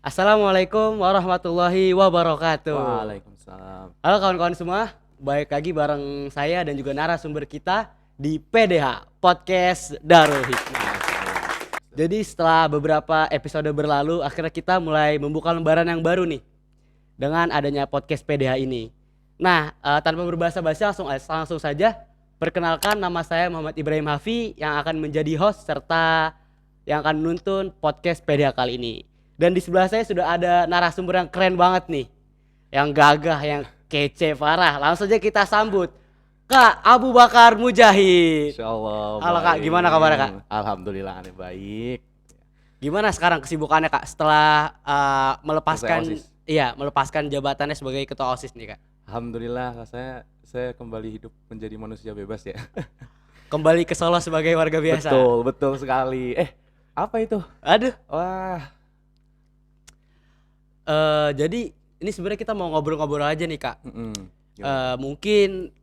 Assalamualaikum warahmatullahi wabarakatuh. Waalaikumsalam. Halo kawan-kawan semua, balik lagi bareng saya dan juga narasumber kita di PDH Podcast Darul Hikmah. Jadi setelah beberapa episode berlalu, akhirnya kita mulai membuka lembaran yang baru nih dengan adanya podcast PDH ini. Nah, tanpa berbahasa-basi langsung saja perkenalkan, nama saya Muhammad Ibrahim Hafi yang akan menjadi host serta yang akan menuntun podcast PDH kali ini. Dan di sebelah saya sudah ada narasumber yang keren banget nih, yang gagah, yang kece parah. Langsung saja kita sambut Kak Abu Bakar Mujahid. Insyaallah Halo Kak, gimana kabarnya Kak? Alhamdulillah aneh baik. Gimana sekarang kesibukannya Kak setelah Selesai OSIS. melepaskan jabatannya sebagai ketua OSIS nih Kak? Alhamdulillah saya kembali hidup menjadi manusia bebas ya. Kembali ke Solo sebagai warga biasa. Betul sekali. Apa itu? Aduh. Wah, Jadi ini sebenarnya kita mau ngobrol-ngobrol aja nih Kak. gimana? Mungkin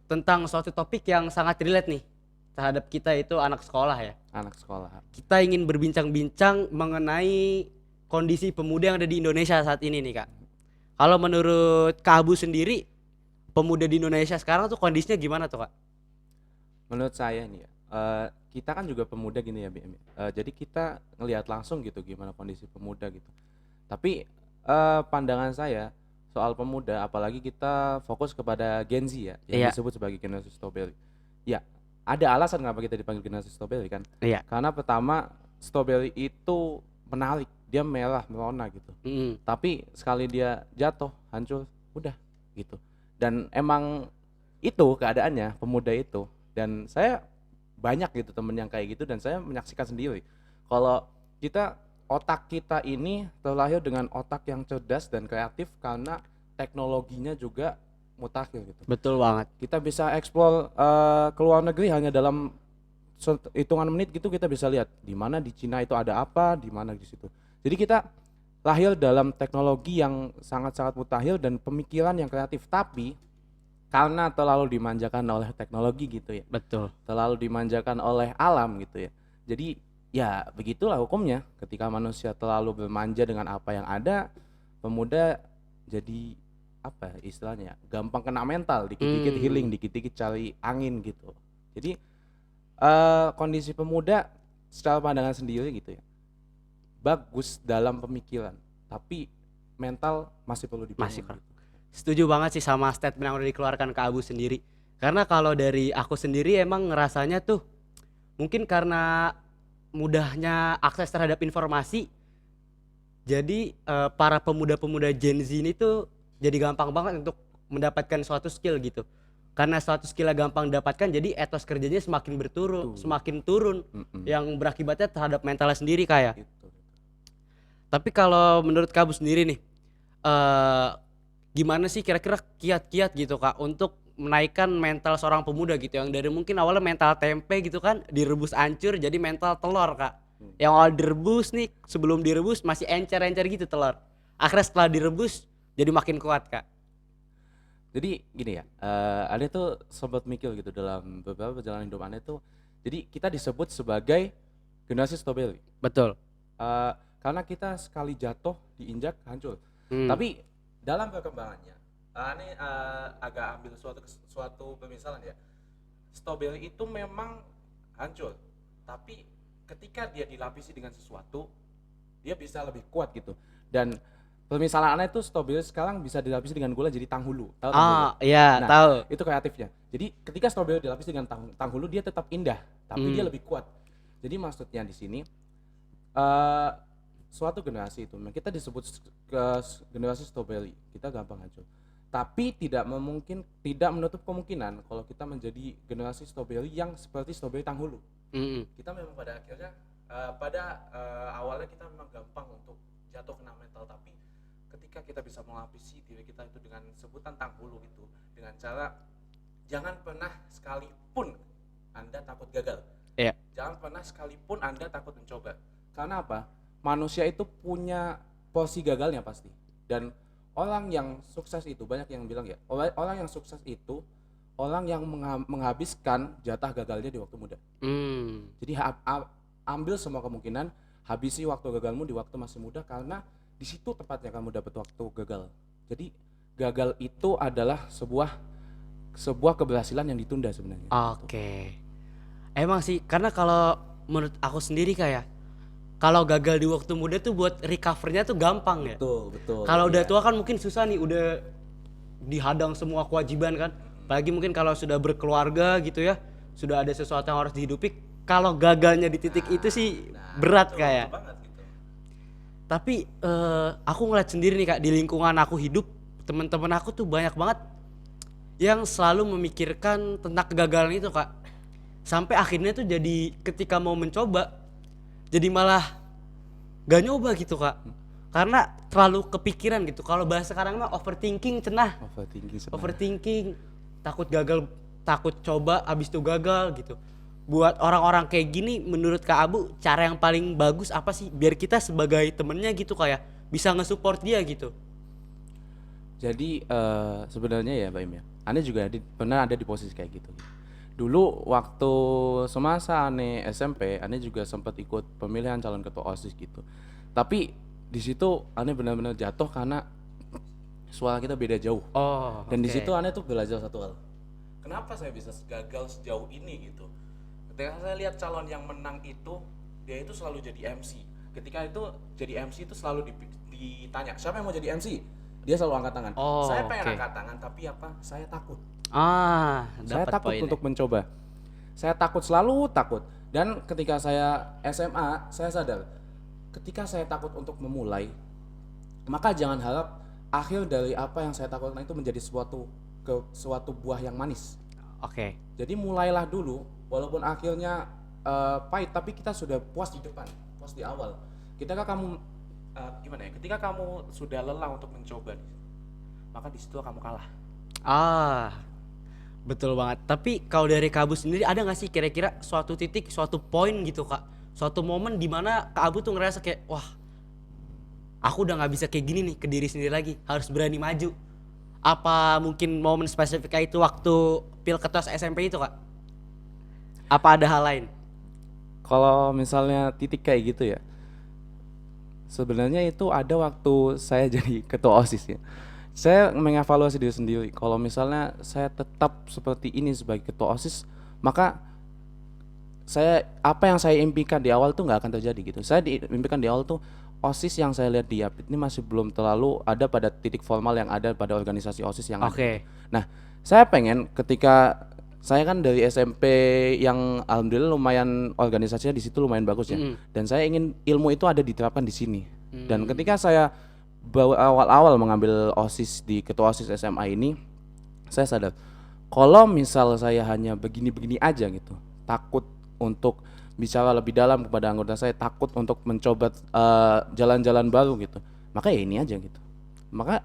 tentang suatu topik yang sangat relate nih terhadap kita itu anak sekolah ya. Anak sekolah. Kita ingin berbincang-bincang mengenai kondisi pemuda yang ada di Indonesia saat ini nih Kak. Kalau menurut Kak Abu sendiri, pemuda di Indonesia sekarang tuh kondisinya gimana tuh Kak? Menurut saya nih ya, kita kan juga pemuda gini ya BM. Jadi kita ngelihat langsung gitu gimana kondisi pemuda gitu. Tapi pandangan saya soal pemuda, apalagi kita fokus kepada Gen Z ya, yang Iya, disebut sebagai generasi strawberry. Ya, ada alasan kenapa kita dipanggil generasi strawberry kan? iya. Karena pertama, strawberry itu menarik, dia merah, merona gitu. Mm. Tapi sekali dia jatuh, hancur, udah gitu. Dan emang itu keadaannya pemuda itu. Dan saya banyak gitu temen yang kayak gitu dan saya menyaksikan sendiri. Kalau kita otak kita ini terlahir dengan otak yang cerdas dan kreatif karena teknologinya juga mutakhir gitu. Betul banget. Kita bisa eksplor ke luar negeri hanya dalam hitungan menit gitu, kita bisa lihat di mana di Cina itu ada apa, di mana di situ. Jadi kita lahir dalam teknologi yang sangat-sangat mutakhir dan pemikiran yang kreatif, tapi karena terlalu dimanjakan oleh teknologi gitu ya, Betul. terlalu dimanjakan oleh alam gitu ya. Jadi ya begitulah hukumnya, ketika manusia terlalu bermanja dengan apa yang ada, pemuda jadi apa istilahnya, gampang kena mental, dikit-dikit healing, dikit-dikit cari angin gitu. Jadi kondisi pemuda secara pandangan sendiri gitu ya, bagus dalam pemikiran, tapi mental masih perlu dibangun Masih kurang. gitu. Setuju banget sih sama statement yang udah dikeluarkan Kak Abu sendiri. Karena kalau dari aku sendiri emang ngerasanya tuh mungkin karena mudahnya akses terhadap informasi, jadi para pemuda-pemuda Gen Z ini tuh jadi gampang banget untuk mendapatkan suatu skill gitu. Karena suatu skillnya gampang didapatkan, jadi etos kerjanya semakin Tuh. semakin turun, Mm-mm. yang berakibatnya terhadap mentalnya sendiri kayak. Gitu. Tapi kalau menurut Kamu sendiri nih, eh gimana sih kira-kira kiat-kiat gitu Kak untuk menaikkan mental seorang pemuda gitu yang dari mungkin awalnya mental tempe gitu kan direbus hancur jadi mental telur Kak. Yang awal direbus nih, sebelum direbus masih encer-encer gitu telur. Akhirnya setelah direbus jadi makin kuat Kak. Jadi gini ya, Ane tuh sempat mikir gitu dalam beberapa perjalanan hidup Ane tuh, jadi kita disebut sebagai generasi strawberry. Betul. Karena kita sekali jatuh diinjak hancur. Hmm. Tapi dalam perkembangannya, Ane agak ambil suatu pemisalan ya. Strawberry itu memang hancur, tapi ketika dia dilapisi dengan sesuatu, dia bisa lebih kuat gitu. Dan permisalan Ane itu strawberry sekarang bisa dilapisi dengan gula jadi tanghulu. Tahu tanghulu? Iya, Nah, tahu. itu kreatifnya. Jadi ketika strawberry dilapis dengan tanghulu dia tetap indah, tapi dia lebih kuat. Jadi maksudnya di sini eh suatu generasi itu, kita disebut generasi strawberry, kita gampang hancur. Tapi tidak menutup kemungkinan kalau kita menjadi generasi strawberry yang seperti strawberry tanghulu. Kita memang pada akhirnya awalnya kita memang gampang untuk jatuh kena mental, tapi ketika kita bisa melapisi diri kita itu dengan sebutan tanghulu itu dengan cara jangan pernah sekalipun Anda takut gagal. Iya. Jangan pernah sekalipun Anda takut mencoba. Karena apa? Manusia itu punya porsi gagalnya pasti. Dan orang yang sukses itu, banyak yang bilang ya, orang yang sukses itu orang yang menghabiskan jatah gagalnya di waktu muda. Jadi ambil semua kemungkinan, habisi waktu gagalmu di waktu masih muda, karena di situ tepatnya kamu dapat waktu gagal. Jadi gagal itu adalah sebuah keberhasilan yang ditunda sebenarnya. Oke. Emang sih, karena kalau menurut aku sendiri kayak kalau gagal di waktu muda tuh buat recovernya tuh gampang ya. Betul. Kalau udah Iya. tua kan mungkin susah nih, udah dihadang semua kewajiban kan. Apalagi mungkin kalau sudah berkeluarga gitu ya, sudah ada sesuatu yang harus dihidupi. Kalau gagalnya di titik itu sih berat kayak. Betul banget gitu. Tapi aku ngeliat sendiri nih Kak, di lingkungan aku hidup, teman-teman aku tuh banyak banget yang selalu memikirkan tentang kegagalan itu Kak. Sampai akhirnya tuh jadi ketika mau mencoba, jadi malah gak nyoba gitu Kak. Karena terlalu kepikiran gitu. Kalau bahasa sekarang mah overthinking cenah. Overthinking, takut gagal, takut coba abis itu gagal gitu. Buat orang-orang kayak gini, menurut Kak Abu, cara yang paling bagus apa sih biar kita sebagai temennya gitu kayak bisa nge-support dia gitu? Jadi sebenarnya ya Mbak Im ya, Ane juga pernah ada di posisi kayak gitu. Dulu waktu semasa Ane SMP, Ane juga sempat ikut pemilihan calon ketua OSIS gitu. Tapi di situ Ane benar-benar jatuh karena suara kita beda jauh. Oh, Dan di oke. situ Ane tuh belajar satu hal. Kenapa saya bisa gagal sejauh ini gitu? Ketika saya lihat calon yang menang itu, dia itu selalu jadi MC. Ketika itu jadi MC itu selalu ditanya, siapa yang mau jadi MC? Dia selalu angkat tangan. Oh, Saya pengen oke. angkat tangan, tapi apa? Saya takut. Saya Dapat takut poinnya. untuk mencoba. Saya takut, selalu takut. Dan ketika saya SMA, saya sadar ketika saya takut untuk memulai, maka jangan harap akhir dari apa yang saya takutkan itu menjadi suatu buah yang manis. Oke. Jadi mulailah dulu, walaupun akhirnya pahit, tapi kita sudah puas di depan, puas di awal. Ketika kamu gimana ya? Ketika kamu sudah lelah untuk mencoba, maka di situ kamu kalah. Betul banget. Tapi kalau dari Kak Abu sendiri ada nggak sih kira-kira suatu titik, suatu poin gitu Kak, suatu momen di mana Kak Abu tuh ngerasa kayak wah, aku udah nggak bisa kayak gini nih ke diri sendiri lagi, harus berani maju. Apa mungkin momen spesifik itu waktu Pilketos SMP itu Kak? Apa ada hal lain? Kalau misalnya titik kayak gitu ya, sebenarnya itu ada waktu saya jadi ketua OSIS ya. Saya mengevaluasi diri sendiri. Kalau misalnya saya tetap seperti ini sebagai ketua OSIS, maka apa yang saya impikan di awal tuh nggak akan terjadi gitu. Saya diimpikan di awal tuh OSIS yang saya lihat di Yapit ini masih belum terlalu ada pada titik formal yang ada pada organisasi OSIS yang ada. Oke. Nah, saya pengen ketika saya kan dari SMP yang alhamdulillah lumayan organisasinya di situ lumayan bagus ya. Dan saya ingin ilmu itu ada diterapkan di sini. Dan ketika saya awal-awal mengambil OSIS di ketua OSIS SMA ini, saya sadar kalau misal saya hanya begini-begini aja gitu, takut untuk bicara lebih dalam kepada anggota saya, takut untuk mencoba jalan-jalan baru gitu, maka ya ini aja gitu. Maka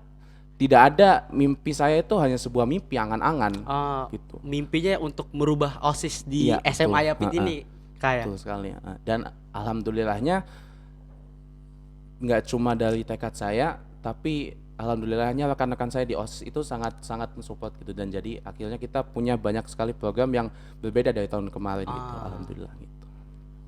tidak ada, mimpi saya itu hanya sebuah mimpi angan-angan gitu. Mimpinya untuk merubah OSIS di Iya, SMA betul. Yapit ini kayak. Betul sekali. Dan alhamdulillahnya nggak cuma dari tekad saya, tapi alhamdulillahnya rekan-rekan saya di OSIS itu sangat mensupport gitu, dan jadi akhirnya kita punya banyak sekali program yang berbeda dari tahun kemarin gitu. Alhamdulillah gitu.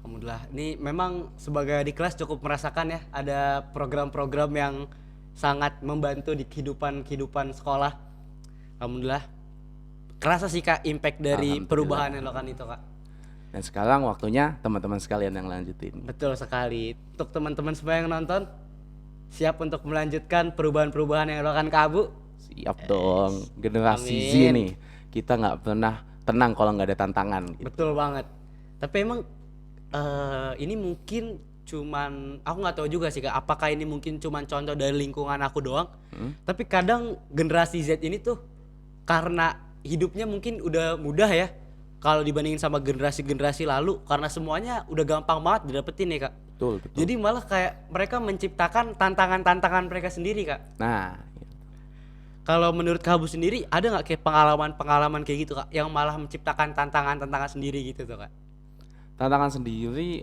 Alhamdulillah. Ini memang sebagai di kelas cukup merasakan ya ada program-program yang sangat membantu di kehidupan sekolah. Alhamdulillah. Kerasa sih Kak impact dari Alhamdulillah. perubahan yang dilakukan itu Kak. Dan sekarang waktunya teman-teman sekalian yang lanjutin. Betul sekali. Untuk teman-teman semua yang nonton, siap untuk melanjutkan perubahan-perubahan yang dilakukan Kak Abu? Siap dong. Generasi Z Amin. nih, kita nggak pernah tenang kalau nggak ada tantangan gitu. Betul banget. Tapi emang ini mungkin cuman aku nggak tahu juga sih Kak, apakah ini mungkin cuman contoh dari lingkungan aku doang. Tapi kadang generasi Z ini tuh karena hidupnya mungkin udah mudah ya kalau dibandingin sama generasi-generasi lalu, karena semuanya udah gampang banget didapetin ya Kak. Betul. Jadi malah kayak mereka menciptakan tantangan-tantangan mereka sendiri Kak. Nah, Kalau menurut Kak Abu sendiri ada nggak kayak pengalaman-pengalaman kayak gitu Kak, yang malah menciptakan tantangan-tantangan sendiri gitu tuh Kak? tantangan sendiri,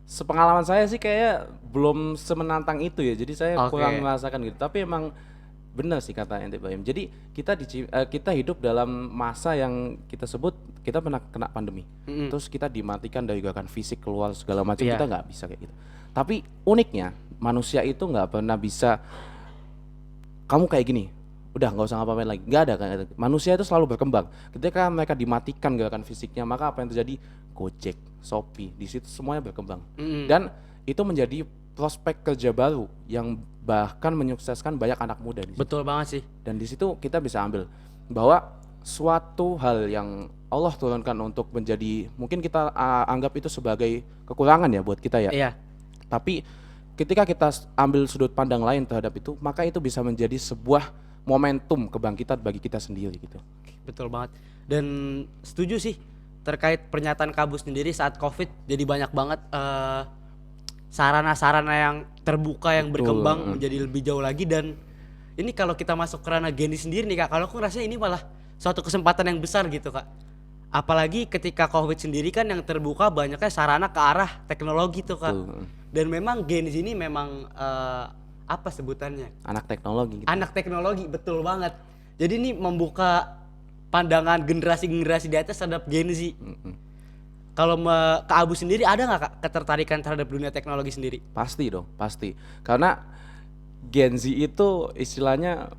sepengalaman saya sih kayak belum semenantang itu ya. Jadi saya Oke. kurang merasakan gitu. Tapi emang Benar sih kata ente Bayem. Jadi kita hidup dalam masa yang kita sebut kita pernah kena pandemi. Terus kita dimatikan dari gerakan fisik keluar segala macam, Iya. kita nggak bisa kayak gitu. Tapi uniknya manusia itu nggak pernah bisa kamu kayak gini. Udah nggak usah ngapain lagi. Nggak ada kayak gitu. Manusia itu selalu berkembang. Ketika mereka dimatikan gerakan fisiknya, maka apa yang terjadi? Gojek, Shopee, di situ semuanya berkembang. Dan itu menjadi prospek kerja baru yang bahkan menyukseskan banyak anak muda di situ. Betul banget sih. Dan di situ kita bisa ambil bahwa suatu hal yang Allah turunkan untuk menjadi mungkin kita anggap itu sebagai kekurangan ya buat kita ya. Iya, Tapi ketika kita ambil sudut pandang lain terhadap itu, maka itu bisa menjadi sebuah momentum kebangkitan bagi kita sendiri gitu. betul banget. Dan setuju sih terkait pernyataan Kabu sendiri saat Covid, jadi banyak banget sarana-sarana yang terbuka yang Betul, berkembang menjadi lebih jauh lagi. Dan ini kalau kita masuk ke ranah Geni sendiri nih Kak, kalau aku ngerasa ini malah suatu kesempatan yang besar gitu Kak. Apalagi ketika Covid sendiri kan yang terbuka banyaknya sarana ke arah teknologi tuh Kak. Betul. Dan memang Geni ini memang apa sebutannya? Anak teknologi gitu. Anak teknologi, betul banget. Jadi ini membuka pandangan generasi-generasi di atas terhadap Gen Z. Kalau Kak Abu sendiri ada nggak Kak ketertarikan terhadap dunia teknologi sendiri? Pasti dong, pasti. Karena Gen Z itu istilahnya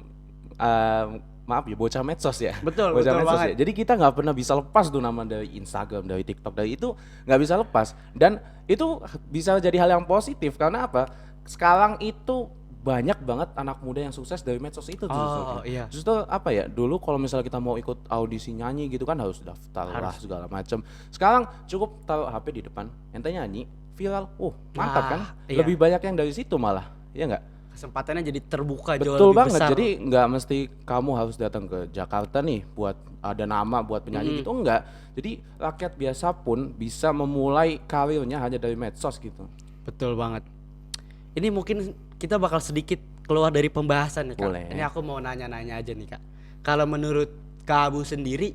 maaf ya bocah medsos ya. Betul, Bocah betul medsos banget. ya. Jadi kita nggak pernah bisa lepas tuh nama dari Instagram, dari TikTok, dari itu nggak bisa lepas. Dan itu bisa jadi hal yang positif karena apa? Sekarang itu banyak banget anak muda yang sukses dari medsos itu justru. Oh, iya. Justru apa ya? Dulu kalau misalnya kita mau ikut audisi nyanyi gitu kan harus daftar lah segala macam. Sekarang cukup taruh HP di depan, ente nyanyi, viral. Mantap kan? iya. Lebih banyak yang dari situ malah. Iya nggak? Kesempatannya jadi terbuka jauh Betul lebih banget. besar. Jadi nggak mesti kamu harus datang ke Jakarta nih buat ada nama buat penyanyi gitu, enggak. Jadi rakyat biasa pun bisa memulai karirnya hanya dari medsos gitu. Betul banget. Ini mungkin kita bakal sedikit keluar dari pembahasan ya Kak. Boleh. Ini aku mau nanya-nanya aja nih Kak. Kalau menurut Kak Abu sendiri,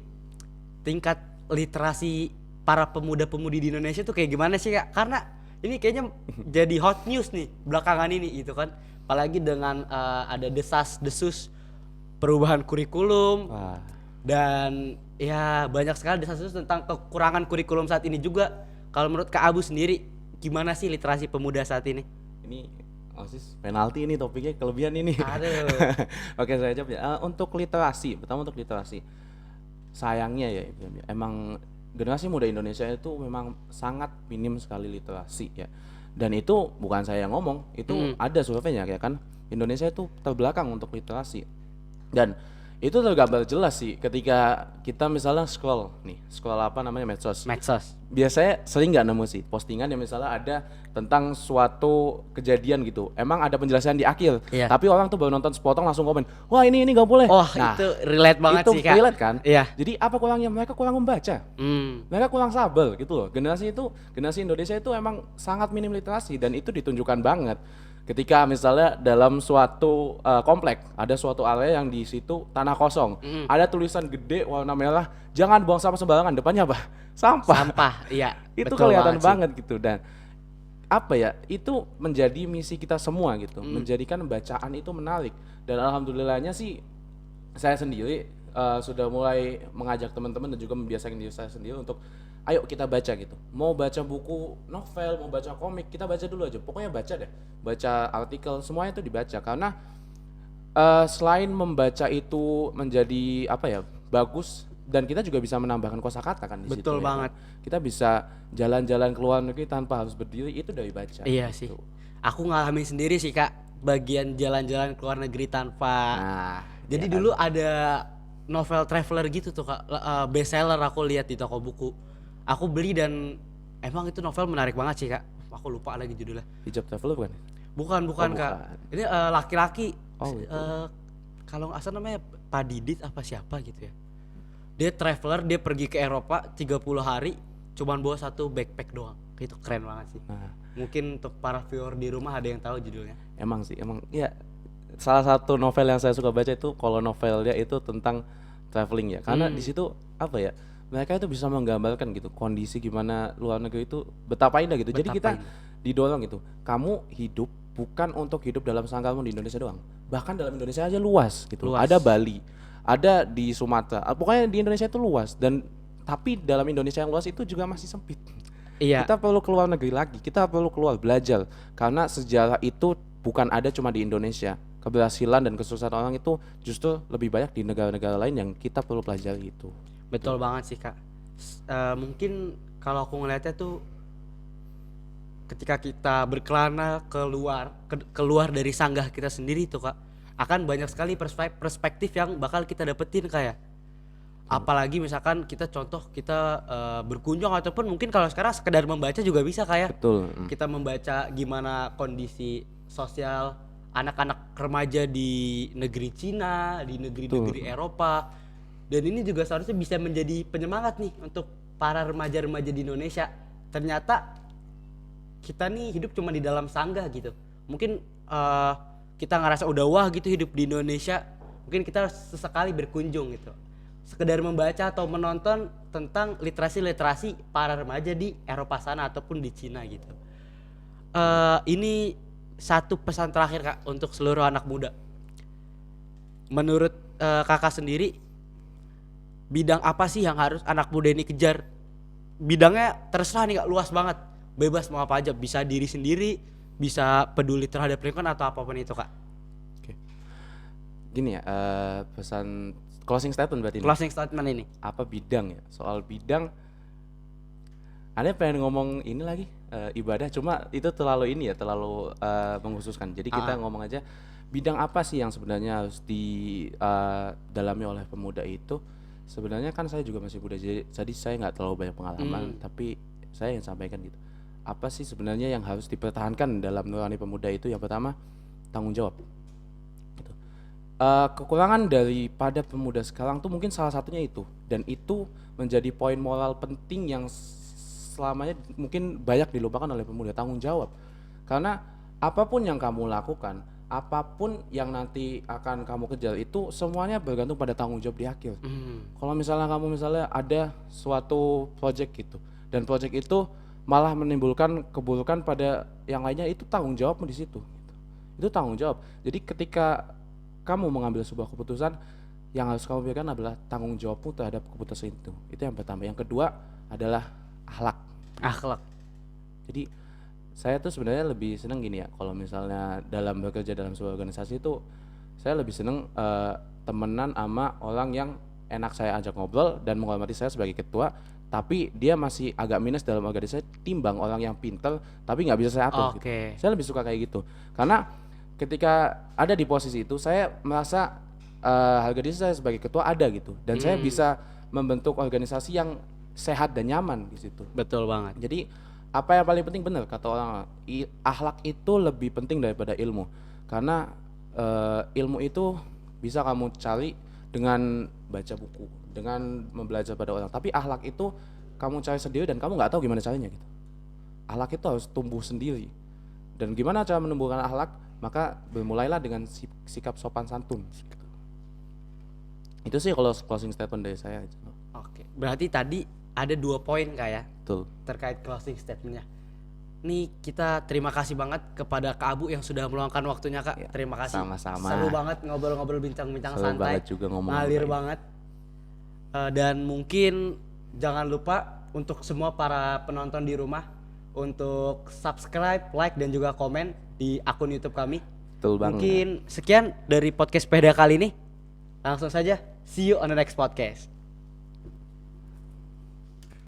tingkat literasi para pemuda-pemudi di Indonesia tuh kayak gimana sih Kak? Karena ini kayaknya jadi hot news nih belakangan ini gitu kan. Apalagi dengan ada desas-desus perubahan kurikulum. Wah, Dan ya banyak sekali desas-desus tentang kekurangan kurikulum saat ini juga. Kalau menurut Kak Abu sendiri, gimana sih literasi pemuda saat ini? ini OSIS penalti ini topiknya kelebihan ini. Aduh. Oke, saya jawab ya. Untuk literasi, pertama untuk literasi. Sayangnya ya, emang generasi muda Indonesia itu memang sangat minim sekali literasi ya. Dan itu bukan saya yang ngomong, itu ada surveinya ya kan. Indonesia itu terbelakang untuk literasi. Dan itu tergambar jelas sih ketika kita misalnya scroll apa namanya medsos. Medsos. Biasanya sering nggak nemu sih postingan yang misalnya ada tentang suatu kejadian gitu. Emang ada penjelasan di akhir, Iya. tapi orang tuh baru nonton sepotong langsung komen, wah ini nggak boleh. Wah, Nah, itu relate banget itu sih Kak. relate kan? Iya. Jadi apa kurangnya? Mereka kurang membaca. Mereka kurang sabar gitu loh. Generasi Indonesia itu emang sangat minim literasi dan itu ditunjukkan banget. Ketika misalnya dalam suatu komplek ada suatu area yang di situ tanah kosong, ada tulisan gede warna merah, jangan buang sampah sembarangan. Depannya apa? Sampah. Sampah, iya. Itu betul kelihatan banget sih. banget gitu. Dan apa ya? Itu menjadi misi kita semua gitu. Menjadikan bacaan itu menarik. Dan alhamdulillahnya sih saya sendiri sudah mulai mengajak teman-teman dan juga membiasakan diri saya sendiri untuk ayo kita baca gitu. Mau baca buku novel, mau baca komik, kita baca dulu aja. Pokoknya baca deh. Baca artikel, semuanya itu dibaca karena selain membaca itu menjadi apa ya? Bagus dan kita juga bisa menambahkan kosakata kan di situ. Betul ya kan? banget. Kita bisa jalan-jalan ke luar negeri tanpa harus berdiri, itu dari baca. Iya gitu. sih. Aku ngalamin sendiri sih Kak, bagian jalan-jalan ke luar negeri tanpa. Nah, Jadi ya kan? dulu ada novel traveler gitu tuh Kak, best seller aku lihat di toko buku. Aku beli dan emang itu novel menarik banget sih Kak. Aku lupa lagi judulnya. Hijab traveler bukan? Bukan Oh, Kak. bukan. Ini laki-laki. Oh, gitu. Kalau nggak salah namanya Pak Didit apa siapa gitu ya. Dia traveler, dia pergi ke Eropa 30 hari, cuman bawa satu backpack doang. Itu keren banget sih. Nah, Mungkin untuk para viewer di rumah ada yang tahu judulnya. emang sih, emang ya salah satu novel yang saya suka baca itu kalau novelnya itu tentang traveling ya. Karena di situ apa ya? Mereka itu bisa menggambarkan gitu kondisi gimana luar negeri itu betapa indah gitu. Jadi kita Betapa didorong gitu. Kamu hidup bukan untuk hidup dalam sangkarmu di Indonesia doang. Bahkan dalam Indonesia aja luas gitu. Luas. Ada Bali, ada di Sumatera. Pokoknya di Indonesia itu luas dan tapi dalam Indonesia yang luas itu juga masih sempit. Iya. Kita perlu keluar negeri lagi, kita perlu keluar belajar karena sejarah itu bukan ada cuma di Indonesia. Keberhasilan dan kesuksesan orang itu justru lebih banyak di negara-negara lain yang kita perlu pelajari itu. Betul banget sih Kak. Mungkin kalau aku ngeliatnya tuh ketika kita berkelana keluar dari sanggah kita sendiri tuh Kak, akan banyak sekali perspektif yang bakal kita dapetin kayak. Apalagi misalkan kita contoh kita berkunjung ataupun mungkin kalau sekarang sekedar membaca juga bisa kayak. Betul. Kita membaca gimana kondisi sosial anak-anak remaja di negeri Cina, di negeri-negeri Eropa. Dan ini juga seharusnya bisa menjadi penyemangat nih untuk para remaja-remaja di Indonesia. Ternyata kita nih hidup cuma di dalam sanggah gitu. Mungkin kita ngerasa udah wah gitu hidup di Indonesia. Mungkin kita sesekali berkunjung gitu. Sekedar membaca atau menonton tentang literasi para remaja di Eropa sana ataupun di Cina gitu. Ini satu pesan terakhir Kak untuk seluruh anak muda. Menurut Kakak sendiri, bidang apa sih yang harus anak muda ini kejar? Bidangnya terserah nih Kak, luas banget. Bebas mau apa aja, bisa diri sendiri, bisa peduli terhadap lingkungan atau apapun itu Kak. Oke. Gini ya, pesan closing statement berarti ini. Closing statement ini. Apa bidang ya? Soal bidang, Anda pengen ngomong ini lagi ibadah, cuma itu terlalu ini ya, terlalu mengkhususkan. Jadi kita ngomong aja bidang apa sih yang sebenarnya harus didalami oleh pemuda itu. Sebenarnya kan saya juga masih muda, jadi saya nggak terlalu banyak pengalaman, tapi saya yang sampaikan gitu. Apa sih sebenarnya yang harus dipertahankan dalam nurani pemuda itu? Yang pertama, tanggung jawab. Kekurangan daripada pemuda sekarang tuh mungkin salah satunya itu, dan itu menjadi poin moral penting yang selamanya mungkin banyak dilupakan oleh pemuda, tanggung jawab. Karena apapun yang kamu lakukan, apapun yang nanti akan kamu kejar itu semuanya bergantung pada tanggung jawab di akhir. Kalau misalnya kamu ada suatu project gitu dan project itu malah menimbulkan keburukan pada yang lainnya, itu tanggung jawabmu di situ. Itu tanggung jawab. Jadi ketika kamu mengambil sebuah keputusan, yang harus kamu berikan adalah tanggung jawabmu terhadap keputusan itu. Itu yang pertama. Yang kedua adalah akhlak. Jadi saya tuh sebenarnya lebih seneng gini ya, kalau misalnya dalam bekerja dalam sebuah organisasi itu saya lebih seneng temenan sama orang yang enak saya ajak ngobrol dan menghormati saya sebagai ketua, tapi dia masih agak minus dalam organisasi timbang orang yang pinter tapi nggak bisa saya atur. Gitu. Saya lebih suka kayak gitu, karena ketika ada di posisi itu saya merasa harga diri saya sebagai ketua ada gitu, dan saya bisa membentuk organisasi yang sehat dan nyaman di situ. Betul banget. Jadi apa yang paling penting, benar kata orang, akhlak itu lebih penting daripada ilmu, karena ilmu itu bisa kamu cari dengan baca buku, dengan membelajar pada orang, tapi akhlak itu kamu cari sendiri dan kamu nggak tahu gimana caranya gitu. Akhlak itu harus tumbuh sendiri, dan gimana cara menumbuhkan akhlak? Maka bermulailah dengan sikap sopan santun. Itu sih kalau closing statement dari saya. Oke, berarti tadi ada 2 poin Kak ya. Betul. Terkait closing statementnya. Nih kita terima kasih banget kepada Kak Abu yang sudah meluangkan waktunya Kak. Ya, terima kasih. Sama-sama. Seru banget ngobrol-ngobrol bincang-bincang santai. Seru banget juga ngomong. Ngalir banget. Dan mungkin jangan lupa untuk semua para penonton di rumah untuk subscribe, like dan juga komen di akun YouTube kami. Betul banget. Mungkin sekian dari podcast PDH kali ini. Langsung saja, see you on the next podcast.